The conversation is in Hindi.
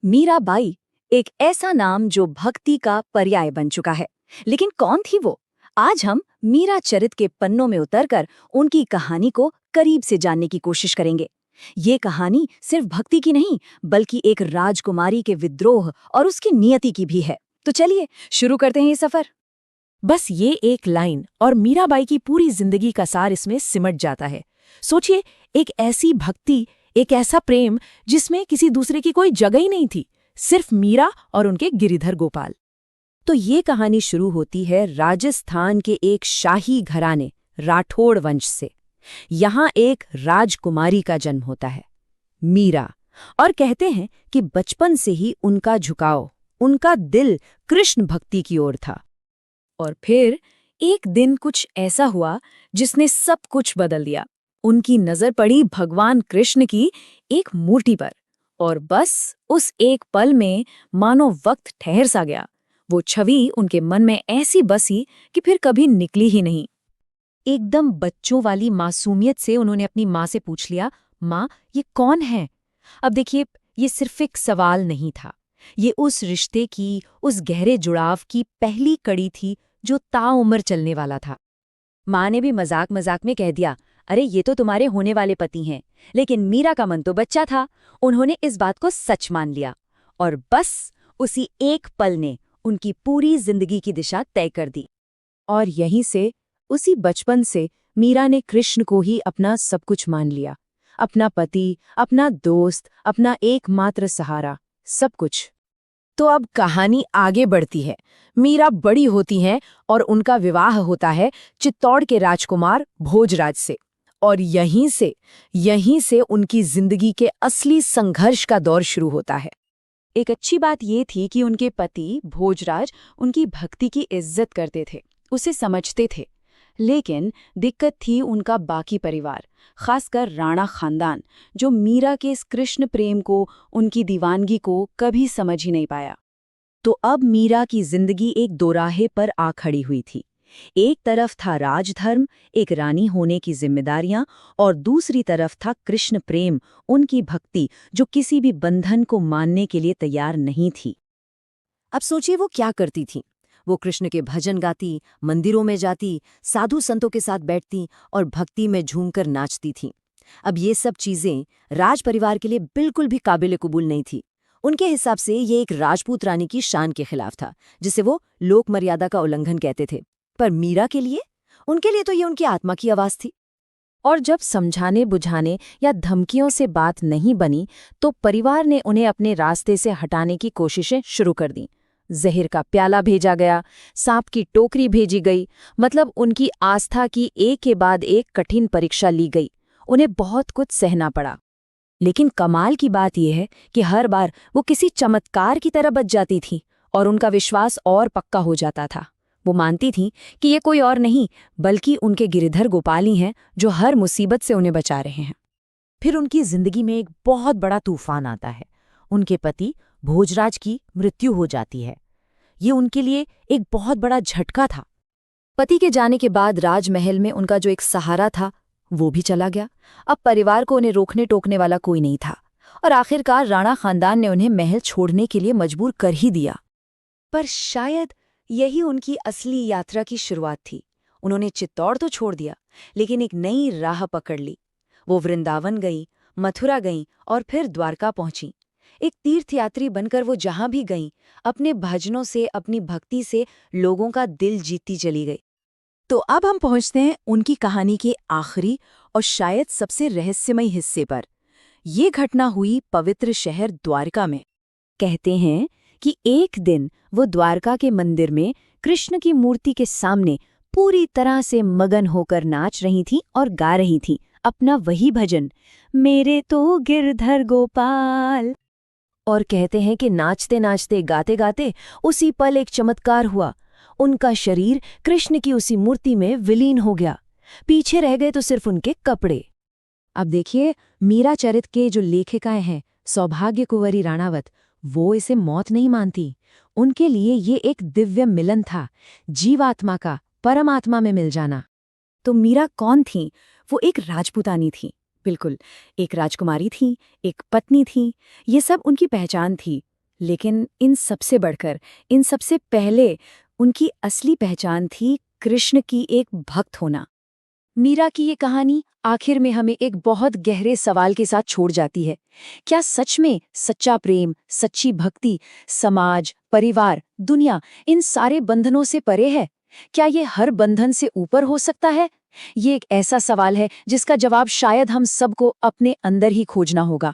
मीराबाई एक ऐसा नाम जो भक्ति का पर्याय बन चुका है। लेकिन कौन थी वो? आज हम मीरा चरित के पन्नों में उतरकर उनकी कहानी को करीब से जानने की कोशिश करेंगे। ये कहानी सिर्फ भक्ति की नहीं, बल्कि एक राजकुमारी के विद्रोह और उसकी नियति की भी है। तो चलिए शुरू करते हैं ये सफर। बस ये एक लाइन और मीराबाई की पूरी जिंदगी का सार इसमें सिमट जाता है। सोचिए, एक ऐसी भक्ति, एक ऐसा प्रेम जिसमें किसी दूसरे की कोई जगह ही नहीं थी, सिर्फ मीरा और उनके गिरिधर गोपाल। तो ये कहानी शुरू होती है राजस्थान के एक शाही घराने राठौड़ वंश से। यहाँ एक राजकुमारी का जन्म होता है, मीरा। और कहते हैं कि बचपन से ही उनका झुकाव, उनका दिल कृष्ण भक्ति की ओर था। और फिर एक दिन कुछ ऐसा हुआ जिसने सब कुछ बदल दिया। उनकी नजर पड़ी भगवान कृष्ण की एक मूर्ति पर, और बस उस एक पल में मानो वक्त ठहर सा गया। वो छवि उनके मन में ऐसी बसी कि फिर कभी निकली ही नहीं। एकदम बच्चों वाली मासूमियत से उन्होंने अपनी माँ से पूछ लिया, माँ, ये कौन है? अब देखिए, ये सिर्फ एक सवाल नहीं था, ये उस रिश्ते की, उस गहरे जुड़ाव की पहली कड़ी थी जो ताउम्र चलने वाला था। माँ ने भी मजाक मजाक में कह दिया, अरे ये तो तुम्हारे होने वाले पति हैं। लेकिन मीरा का मन तो बच्चा था। उन्होंने इस बात को सच मान लिया, और बस उसी एक पल ने उनकी पूरी जिंदगी की दिशा तय कर दी। और यहीं से, उसी बचपन से, मीरा ने कृष्ण को ही अपना सब कुछ मान लिया। अपना पति, अपना दोस्त, अपना एकमात्र सहारा, सब कुछ। तो अब कहानी आगे बढ़ती है। मीरा बड़ी होती हैं और उनका विवाह होता है चित्तौड़ के राजकुमार भोजराज से। और यहीं से उनकी जिंदगी के असली संघर्ष का दौर शुरू होता है। एक अच्छी बात ये थी कि उनके पति भोजराज उनकी भक्ति की इज्जत करते थे, उसे समझते थे। लेकिन दिक्कत थी उनका बाकी परिवार, खासकर राणा खानदान, जो मीरा के इस कृष्ण प्रेम को, उनकी दीवानगी को कभी समझ ही नहीं पाया। तो अब मीरा की जिंदगी एक दोराहे पर आ खड़ी हुई थी। एक तरफ था राजधर्म, एक रानी होने की जिम्मेदारियां, और दूसरी तरफ था कृष्ण प्रेम, उनकी भक्ति जो किसी भी बंधन को मानने के लिए तैयार नहीं थी। अब सोचिए वो क्या करती थी। वो कृष्ण के भजन गाती, मंदिरों में जाती, साधु संतों के साथ बैठती और भक्ति में झूमकर नाचती थीं। अब ये सब चीजें राज परिवार के लिए बिल्कुल भी काबिल कबूल नहीं थी। उनके हिसाब से ये एक राजपूत रानी की शान के खिलाफ था, जिसे वो लोक मर्यादा का उल्लंघन कहते थे। पर मीरा के लिए, उनके लिए तो ये उनकी आत्मा की आवाज थी। और जब समझाने बुझाने या धमकियों से बात नहीं बनी, तो परिवार ने उन्हें अपने रास्ते से हटाने की कोशिशें शुरू कर दी। जहर का प्याला भेजा गया, सांप की टोकरी भेजी गई, मतलब उनकी आस्था की एक के बाद एक कठिन परीक्षा ली गई। उन्हें बहुत कुछ सहना पड़ा। लेकिन कमाल की बात यह है कि हर बार वो किसी चमत्कार की तरह बच जाती थी और उनका विश्वास और पक्का हो जाता था। वो मानती थीं कि ये कोई और नहीं, बल्कि उनके गिरिधर गोपाल ही हैं जो हर मुसीबत से उन्हें बचा रहे हैं। फिर उनकी जिंदगी में एक बहुत बड़ा तूफान आता है। उनके पति भोजराज की मृत्यु हो जाती है। ये उनके लिए एक बहुत बड़ा झटका था। पति के जाने के बाद राजमहल में उनका जो एक सहारा था, वो भी चला गया। अब परिवार को उन्हें रोकने टोकने वाला कोई नहीं था, और आखिरकार राणा खानदान ने उन्हें महल छोड़ने के लिए मजबूर कर ही दिया। पर शायद यही उनकी असली यात्रा की शुरुआत थी। उन्होंने चित्तौड़ तो छोड़ दिया, लेकिन एक नई राह पकड़ ली। वो वृंदावन गई, मथुरा गईं और फिर द्वारका पहुंची। एक तीर्थयात्री बनकर वो जहां भी गईं, अपने भजनों से, अपनी भक्ति से लोगों का दिल जीतती चली गई। तो अब हम पहुंचते हैं उनकी कहानी के आखिरी और शायद सबसे रहस्यमय हिस्से पर। ये घटना हुई पवित्र शहर द्वारका में। कहते हैं कि एक दिन वो द्वारका के मंदिर में कृष्ण की मूर्ति के सामने पूरी तरह से मगन होकर नाच रही थीं और गा रही थीं अपना वही भजन, मेरे तो गिरधर गोपाल। और कहते हैं कि नाचते नाचते, गाते गाते उसी पल एक चमत्कार हुआ। उनका शरीर कृष्ण की उसी मूर्ति में विलीन हो गया। पीछे रह गए तो सिर्फ उनके कपड़े। अब देखिए, मीरा चरित के जो लेखिकाएं हैं, सौभाग्य कुंवरी राणावत, वो इसे मौत नहीं मानती। उनके लिए ये एक दिव्य मिलन था, जीवात्मा का परमात्मा में मिल जाना। तो मीरा कौन थी? वो एक राजपूतानी थी, बिल्कुल। एक राजकुमारी थी, एक पत्नी थी, ये सब उनकी पहचान थी। लेकिन इन सबसे बढ़कर, इन सबसे पहले उनकी असली पहचान थी कृष्ण की एक भक्त होना। मीरा की ये कहानी आखिर में हमें एक बहुत गहरे सवाल के साथ छोड़ जाती है। क्या सच में सच्चा प्रेम, सच्ची भक्ति, समाज, परिवार, दुनिया, इन सारे बंधनों से परे है? क्या ये हर बंधन से ऊपर हो सकता है? ये एक ऐसा सवाल है जिसका जवाब शायद हम सबको अपने अंदर ही खोजना होगा।